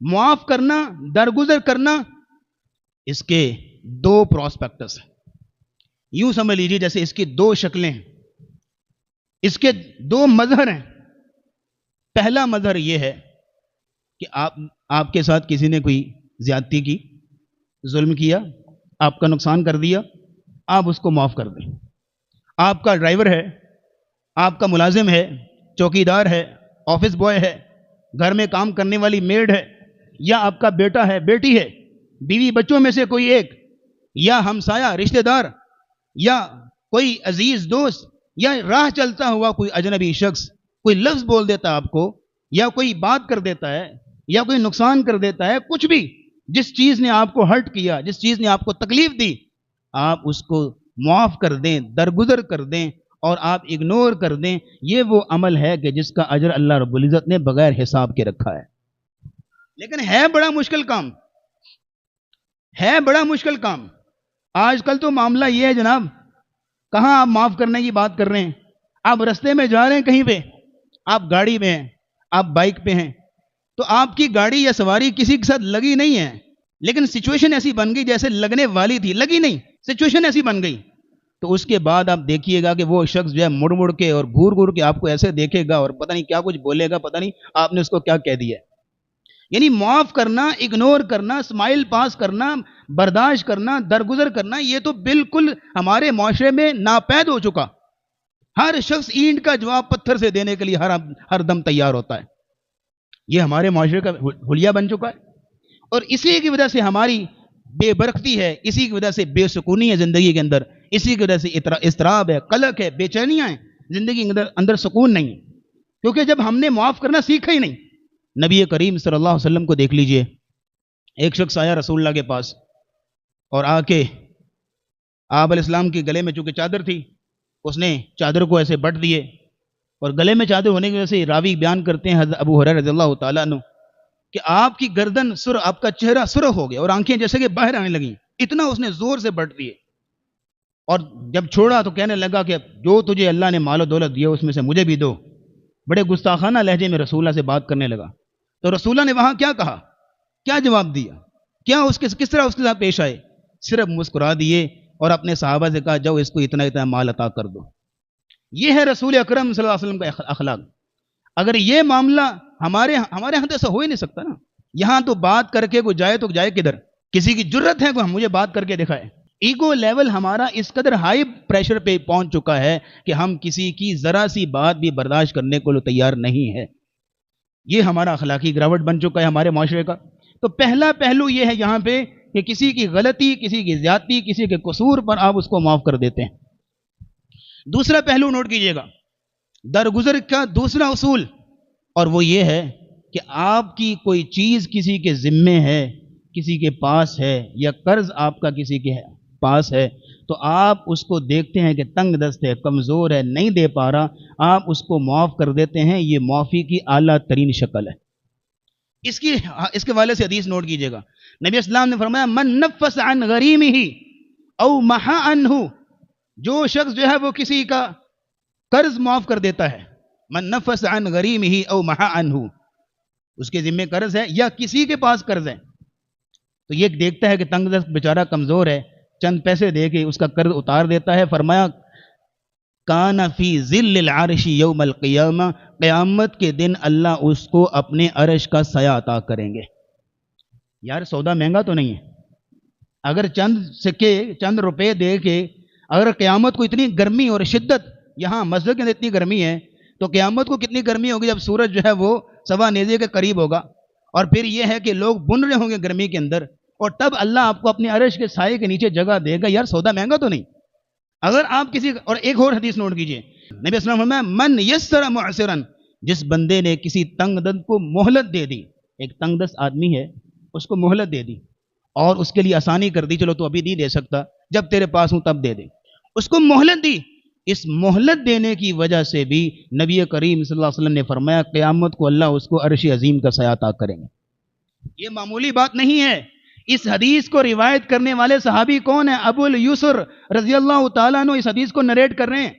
معاف کرنا، درگزر کرنا، اس کے دو پراسپیکٹس ہیں. یوں سمجھ لیجیے جیسے اس کی دو شکلیں ہیں، اس کے دو مظہر ہیں. پہلا مظہر یہ ہے کہ آپ کے ساتھ کسی نے کوئی زیادتی کی، ظلم کیا، آپ کا نقصان کر دیا، آپ اس کو معاف کر دیں. آپ کا ڈرائیور ہے، آپ کا ملازم ہے، چوکیدار ہے، آفس بوائے ہے، گھر میں کام کرنے والی میڈ ہے، یا آپ کا بیٹا ہے، بیٹی ہے، بیوی بچوں میں سے کوئی ایک، یا ہمسایہ، رشتہ دار، یا کوئی عزیز دوست، یا راہ چلتا ہوا کوئی اجنبی شخص کوئی لفظ بول دیتا ہے آپ کو، یا کوئی بات کر دیتا ہے، یا کوئی نقصان کر دیتا ہے، کچھ بھی، جس چیز نے آپ کو ہرٹ کیا، جس چیز نے آپ کو تکلیف دی، آپ اس کو معاف کر دیں، درگزر کر دیں اور آپ اگنور کر دیں. یہ وہ عمل ہے کہ جس کا اجر اللہ رب العزت نے بغیر حساب کے رکھا ہے. لیکن ہے بڑا مشکل کام، ہے بڑا مشکل کام. آج کل تو معاملہ یہ ہے جناب، کہاں آپ معاف کرنے کی بات کر رہے ہیں؟ آپ رستے میں جا رہے ہیں کہیں پہ، آپ گاڑی میں ہیں، آپ بائک پہ ہیں، تو آپ کی گاڑی یا سواری کسی کے ساتھ لگی نہیں ہے، لیکن سچویشن ایسی بن گئی جیسے لگنے والی تھی، لگی نہیں، سچویشن ایسی بن گئی. تو اس کے بعد آپ دیکھیے گا کہ وہ شخص جو ہے مڑ مڑ کے اور گھور گھور کے آپ کو ایسے دیکھے گا اور پتہ نہیں کیا کچھ بولے گا، پتہ نہیں آپ نے اس کو کیا کہہ دیا. یعنی معاف کرنا، اگنور کرنا، اسمائل پاس کرنا، برداشت کرنا، درگزر کرنا، یہ تو بالکل ہمارے معاشرے میں ناپید ہو چکا. ہر شخص اینٹ کا جواب پتھر سے دینے کے لیے ہر دم تیار ہوتا ہے. یہ ہمارے معاشرے کا حلیہ بن چکا ہے، اور اسی کی وجہ سے ہماری بے برکتی ہے، اسی کی وجہ سے بے سکونی ہے زندگی کے اندر، اسی کی وجہ سے اضطراب ہے، قلق ہے، بے چینیاں ہیں زندگی کے اندر سکون نہیں ہے، کیونکہ جب ہم نے معاف کرنا سیکھا ہی نہیں. نبی کریم صلی اللہ علیہ وسلم کو دیکھ لیجئے، ایک شخص آیا رسول اللہ کے پاس اور آ کے آپ علیہ السلام کی گلے میں چونکہ چادر تھی، اس نے چادر کو ایسے بٹ دیے، اور گلے میں چادر ہونے کی وجہ سے راوی بیان کرتے ہیں حضرت ابو ہریرہ رضی اللہ تعالیٰ عنہ کہ آپ کی گردن آپ کا چہرہ سرخ ہو گیا اور آنکھیں جیسے کہ باہر آنے لگیں، اتنا اس نے زور سے بٹ دیے. اور جب چھوڑا تو کہنے لگا کہ جو تجھے اللہ نے مال و دولت دیا اس میں سے مجھے بھی دو. بڑے گستاخانہ لہجے میں رسول اللہ سے بات کرنے لگا. تو رسول اللہ نے وہاں کیا کہا، کیا جواب دیا، کیا کس طرح اس کے ساتھ پیش آئے؟ صرف مسکرا دیے اور اپنے صحابہ سے کہا جاؤ اس کو اتنا اتنا مال عطا کر دو. یہ ہے رسول اکرم صلی اللہ علیہ وسلم کا اخلاق. اگر یہ معاملہ ہمارے ہاں تو ایسا ہو ہی نہیں سکتا نا. یہاں تو بات کر کے کوئی جائے تو جائے کدھر؟ کسی کی جرت ہے کوئی مجھے بات کر کے دکھائے؟ ایگو لیول ہمارا اس قدر ہائی پریشر پہ پہنچ چکا ہے کہ ہم کسی کی ذرا سی بات بھی برداشت کرنے کو تیار نہیں ہے. یہ ہمارا اخلاقی گراوٹ بن چکا ہے ہمارے معاشرے کا. تو پہلا پہلو یہ ہے یہاں پہ کہ کسی کی غلطی، کسی کی زیادتی، کسی کے قصور پر آپ اس کو معاف کر دیتے ہیں. دوسرا پہلو نوٹ کیجئے گا، درگزر کا دوسرا اصول، اور وہ یہ ہے کہ آپ کی کوئی چیز کسی کے ذمے ہے، کسی کے پاس ہے، یا قرض آپ کا کسی کے پاس ہے، تو آپ اس کو دیکھتے ہیں کہ تنگ دست ہے، کمزور ہے، نہیں دے پا رہا، آپ اس کو معاف کر دیتے ہیں. یہ معافی کی اعلیٰ ترین شکل ہے. اس کے حوالے سے حدیث نوٹ کیجئے گا. نبی اسلام نے فرمایا من نفس عن غریمہ او محا عنہ، جو شخص جو ہے وہ کسی کا قرض معاف کر دیتا ہے، من نفس عن غریمہ او محا عنہ، اس کے ذمہ قرض ہے یا کسی کے پاس قرض ہے، تو یہ دیکھتا ہے کہ تنگ دست بیچارہ کمزور ہے، چند پیسے دے کے اس کا قرض اتار دیتا ہے. فرمایا کان فی ظل العرش یوم القیامہ، قیامت کے دن اللہ اس کو اپنے عرش کا سایہ عطا کریں گے. یار سودا مہنگا تو نہیں ہے. اگر چند سکے، چند روپے دے کے اگر قیامت کو اتنی گرمی اور شدت، یہاں مسجد کے اندر اتنی گرمی ہے تو قیامت کو کتنی گرمی ہوگی جب سورج جو ہے وہ سوا نیزے کے قریب ہوگا، اور پھر یہ ہے کہ لوگ بن رہے ہوں گے گرمی کے اندر، اور تب اللہ آپ کو اپنے عرش کے سائے کے نیچے جگہ دے گا. یار سودا مہنگا تو نہیں. اگر آپ کسی، اور ایک اور حدیث نوٹ کیجئے، نبی صلی اللہ علیہ وسلم نے من یسر معسرا، جس بندے نے کسی تنگ دست کو مہلت دے دی، ایک تنگ دست آدمی ہے اس کو مہلت دے دی اور اس کے لیے آسانی کر دی، چلو تو ابھی نہیں دے سکتا، جب تیرے پاس ہوں تب دے دے، اس کو مہلت دی. اس مہلت دینے کی وجہ سے بھی نبی کریم صلی اللہ علیہ وسلم نے فرمایا قیامت کو اللہ اس کو عرش عظیم کا سایہ عطا کریں گے. یہ معمولی بات نہیں ہے. اس حدیث کو روایت کرنے والے صحابی کون ہیں؟ ابو الیسر رضی اللہ تعالیٰ عنہ اس حدیث کو نریٹ کر رہے ہیں.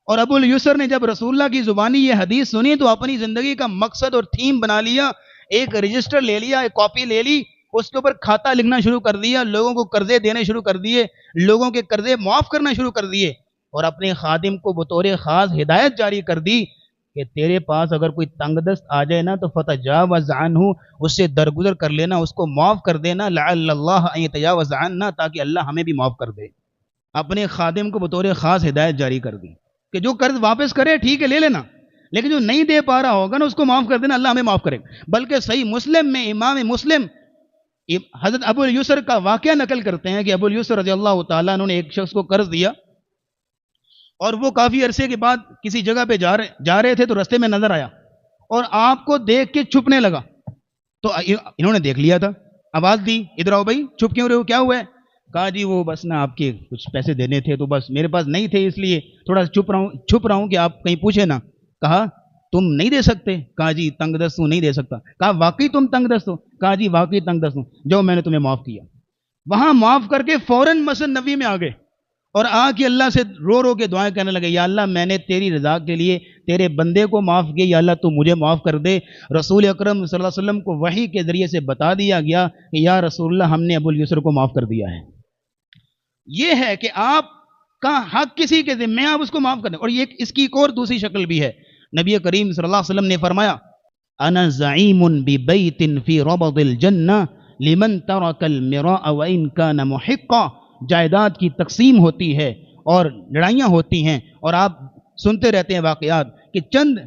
اور ابو الیسر نے جب رسول اللہ کی زبانی یہ حدیث سنی تو اپنی زندگی کا مقصد اور تھیم بنا لیا، ایک رجسٹر لے لیا, ایک کاپی لے لی, اس کے اوپر کھاتا لکھنا شروع کر دیا, لوگوں کو قرضے دینے شروع کر دیے, لوگوں کے قرضے معاف کرنا شروع کر دیے, اور اپنے خادم کو بطور خاص ہدایت جاری کر دی کہ تیرے پاس اگر کوئی تنگ دست آ جائے نا تو فتجاوز عنہ, اس سے درگزر کر لینا, اس کو معاف کر دینا, لعل اللہ ان یتجاوز عنا, تاکہ اللہ ہمیں بھی معاف کر دے. اپنے خادم کو بطور خاص ہدایت جاری کر دی کہ جو قرض واپس کرے ٹھیک ہے لے لینا, لیکن جو نہیں دے پا رہا ہوگا نا اس کو معاف کر دینا, اللہ ہمیں معاف کرے. بلکہ صحیح مسلم میں امام مسلم حضرت ابو الیسر کا واقعہ نقل کرتے ہیں کہ ابو الیسر رضی اللہ تعالیٰ عنہ نے ایک شخص کو قرض دیا, اور وہ کافی عرصے کے بعد کسی جگہ پہ جا رہے تھے تو رستے میں نظر آیا اور آپ کو دیکھ کے چھپنے لگا. تو انہوں نے دیکھ لیا تھا, آواز دی, ادھر آؤ بھائی, چھپ کیوں رہے ہو, کیا ہوا ہے؟ کہا جی وہ بس نا آپ کے کچھ پیسے دینے تھے تو بس میرے پاس نہیں تھے, اس لیے تھوڑا چھپ رہا ہوں کہ آپ کہیں پوچھے نا. کہا تم نہیں دے سکتے؟ کہا جی تنگ دست ہوں, نہیں دے سکتا. کہا واقعی تم تنگ دست ہو؟ کہا جی واقعی تنگ دست ہوں, جو میں نے تمہیں معاف کیا. وہاں معاف کر کے فوراً مسجد نبوی میں آ گئے اور آ کے اللہ سے رو رو کے دعائیں کرنے لگے, یا اللہ میں نے تیری رضا کے لیے تیرے بندے کو معاف کیا, یا اللہ تو مجھے معاف کر دے. رسول اکرم صلی اللہ علیہ وسلم کو وحی کے ذریعے سے بتا دیا گیا کہ یا رسول اللہ ہم نے ابو الیسر کو معاف کر دیا ہے. یہ ہے کہ آپ کا حق کسی کے ذمہ, آپ اس کو معاف کر دیں. اور یہ اس کی ایک اور دوسری شکل بھی ہے. نبی کریم صلی اللہ علیہ وسلم نے فرمایا انا زعیم ببیت فی ربض الجنہ لمن ترک المراء وان کان محقا. جائیداد کی تقسیم ہوتی ہے اور لڑائیاں ہوتی ہیں, اور آپ سنتے رہتے ہیں واقعات کہ چند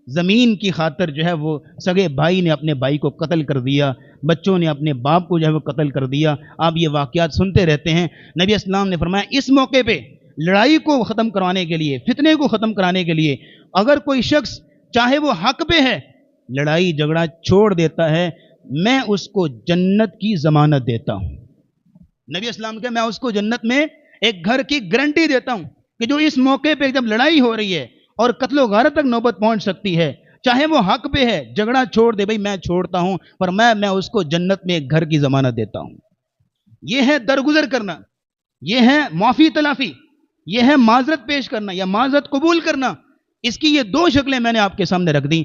زمین کی خاطر جو ہے وہ سگے بھائی نے اپنے بھائی کو قتل کر دیا, بچوں نے اپنے باپ کو جو ہے وہ قتل کر دیا. آپ یہ واقعات سنتے رہتے ہیں. نبی اسلام نے فرمایا اس موقع پہ لڑائی کو ختم کروانے کے لیے, فتنے کو ختم کرانے کے لیے, اگر کوئی شخص چاہے وہ حق پہ ہے لڑائی جھگڑا چھوڑ دیتا ہے, میں اس کو جنت کی ضمانت دیتا ہوں. نبی اسلام کہ میں اس کو جنت میں ایک گھر کی گارنٹی دیتا ہوں کہ جو اس موقع پہ جب لڑائی ہو رہی ہے اور قتل و غارت تک نوبت پہنچ سکتی ہے, چاہے وہ حق پہ ہے, جھگڑا چھوڑ دے بھائی, میں چھوڑتا ہوں, پر میں اس کو جنت میں ایک گھر کی ضمانت دیتا ہوں. یہ ہے درگزر کرنا, یہ ہے معافی تلافی, یہ ہے معذرت پیش کرنا یا معذرت قبول کرنا. اس کی یہ دو شکلیں میں نے آپ کے سامنے رکھ دی.